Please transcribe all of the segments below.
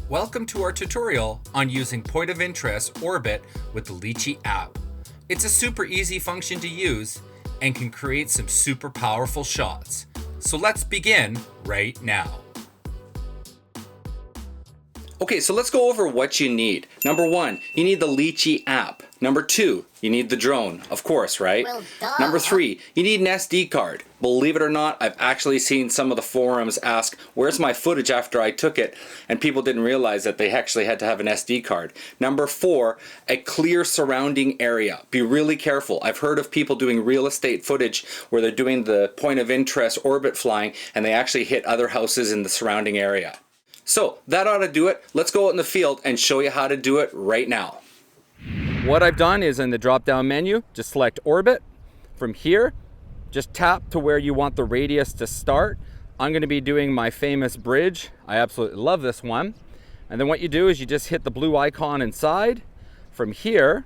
Welcome to our tutorial on using point of interest orbit with the Litchi app. It's a super easy function to use and can create some super powerful shots. So let's begin right now. Okay, so let's go over what you need. Number one, you need the Litchi app. Number two, you need the drone, of course, right? Well, duh. Number three, you need an SD card. Believe it or not, I've actually seen some of the forums ask, where's my footage after I took it? And people didn't realize that they actually had to have an SD card. Number four, a clear surrounding area. Be really careful. I've heard of people doing real estate footage where they're doing the point of interest orbit flying and they actually hit other houses in the surrounding area. So that ought to do it. Let's go out in the field and show you how to do it right now. What I've done is in the drop-down menu, just select orbit. From here, just tap to where you want the radius to start. I'm going to be doing my famous bridge. I absolutely love this one. And then what you do is you just hit the blue icon inside. From here,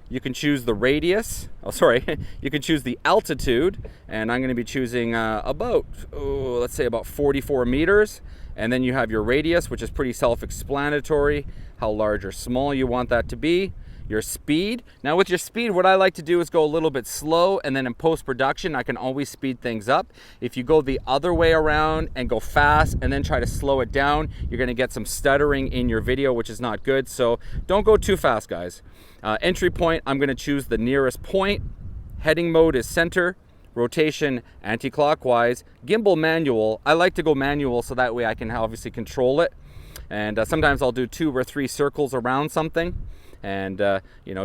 you can choose the radius. You can choose the altitude. And I'm going to be choosing let's say about 44 meters. And then you have your radius, which is pretty self-explanatory, how large or small you want that to be. Your speed. Now with your speed, what I like to do is go a little bit slow, and then in post-production, I can always speed things up. If you go the other way around and go fast and then try to slow it down, you're gonna get some stuttering in your video, which is not good. So don't go too fast, guys. Entry point, I'm gonna choose the nearest point. Heading mode is center. Rotation anti-clockwise. Gimbal manual. I like to go manual so that way I can obviously control it. And sometimes I'll do 2 or 3 circles around something and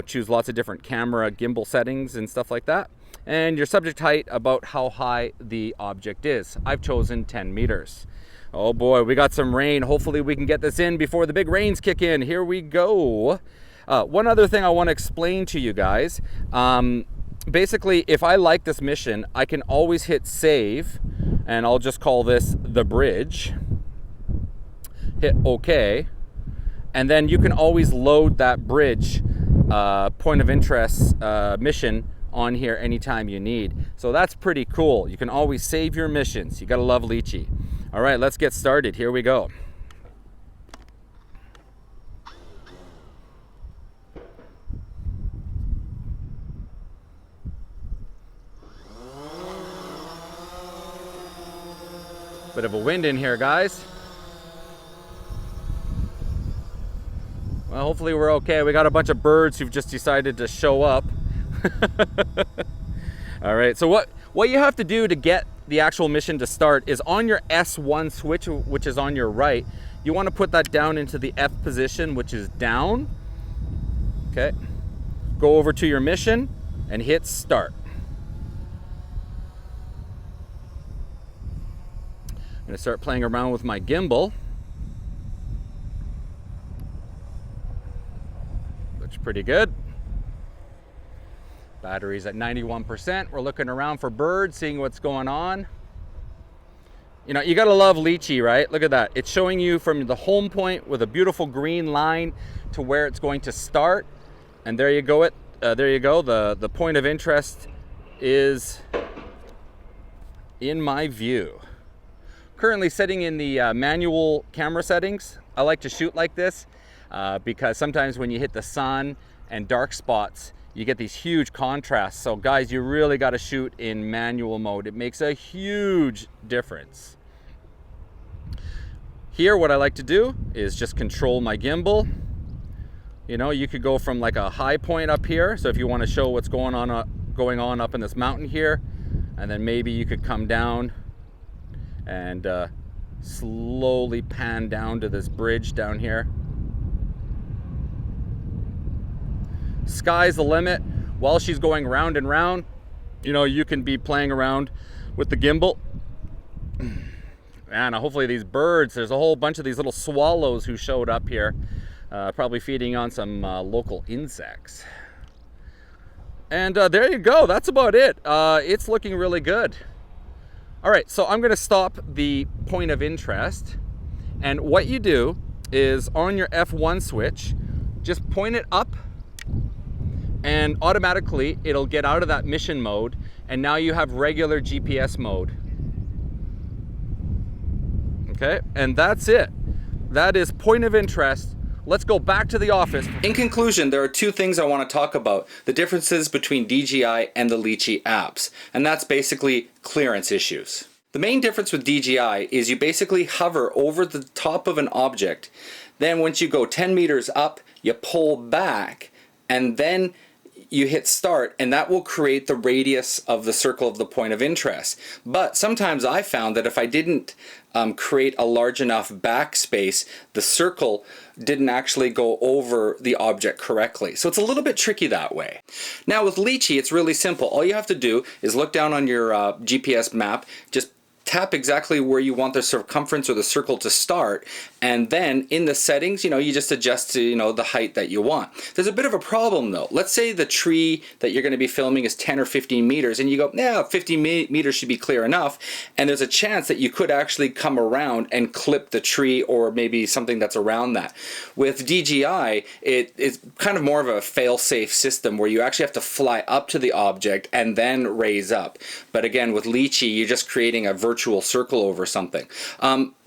choose lots of different camera gimbal settings and stuff like that. And your subject height, about how high the object is. I've chosen 10 meters. Oh boy, we got some rain. Hopefully we can get this in before the big rains kick in. Here we go. One other thing I want to explain to you guys. Basically, if I like this mission, I can always hit save, and I'll just call this the bridge. Hit OK, and then you can always load that bridge point of interest mission on here anytime you need. So that's pretty cool. You can always save your missions. You gotta love Litchi. All right, let's get started. Here we go. Bit of a wind in here, guys. Well, hopefully we're okay. We got a bunch of birds who've just decided to show up. All right, so what you have to do to get the actual mission to start is on your S1 switch, which is on your right, you want to put that down into the F position, which is down. Okay. Go over to your mission and hit start. I'm going to start playing around with my gimbal. Looks pretty good. Battery's at 91%. We're looking around for birds, seeing what's going on. You know, you got to love Litchi, right? Look at that. It's showing you from the home point with a beautiful green line to where it's going to start. And there you go. There you go. The point of interest is in my view. Currently setting in the manual camera settings. I like to shoot like this because sometimes when you hit the sun and dark spots, you get these huge contrasts. So guys, you really got to shoot in manual mode. It makes a huge difference. Here, what I like to do is just control my gimbal. You know, you could go from like a high point up here. So if you want to show what's going on up in this mountain here, and then maybe you could come down and slowly pan down to this bridge down here. Sky's the limit. While she's going round and round, you know, you can be playing around with the gimbal. And hopefully these birds, there's a whole bunch of these little swallows who showed up here, probably feeding on some local insects. And there you go. That's about it. It's looking really good. All right, so I'm gonna stop the point of interest. And what you do is on your F1 switch, just point it up and automatically it'll get out of that mission mode. And now you have regular GPS mode. Okay, and that's it. that is point of interest. Let's go back to the office. In conclusion, there are two things I want to talk about. The differences between DJI and the Litchi apps. And that's basically clearance issues. The main difference with DJI is you basically hover over the top of an object. Then once you go 10 meters up, you pull back, and then you hit start, and that will create the radius of the circle of the point of interest. But sometimes I found that if I didn't create a large enough backspace, the circle didn't actually go over the object correctly. So it's a little bit tricky that way. Now with Litchi, it's really simple. All you have to do is look down on your GPS map, just tap exactly where you want the circumference or the circle to start, and then in the settings, you just adjust to, the height that you want. There's a bit of a problem though. Let's say the tree that you're going to be filming is 10 or 15 meters, and you go, yeah, 50 meters should be clear enough, and there's a chance that you could actually come around and clip the tree or maybe something that's around that. With DJI, it's kind of more of a fail-safe system where you actually have to fly up to the object and then raise up. But again, with Litchi, you're just creating a virtual circle over something.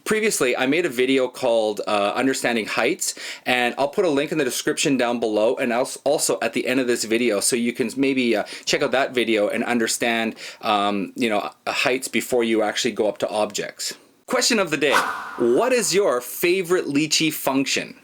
Previously, I made a video called Understanding Heights, and I'll put a link in the description down below and also at the end of this video, so you can maybe check out that video and understand heights before you actually go up to objects. Question of the day: what is your favorite Litchi function?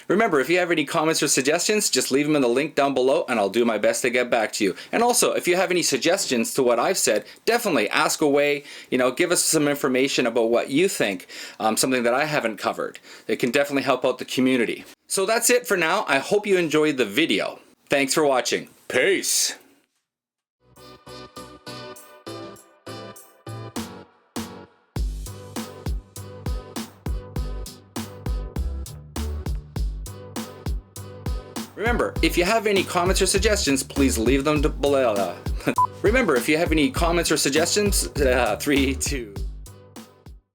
Remember, if you have any comments or suggestions, just leave them in the link down below and I'll do my best to get back to you. And also, if you have any suggestions to what I've said, definitely ask away. Give us some information about what you think, something that I haven't covered. It can definitely help out the community. So that's it for now. I hope you enjoyed the video. Thanks for watching. Peace. Remember, if you have any comments or suggestions, please leave them below. Remember, if you have any comments or suggestions, 3, 2...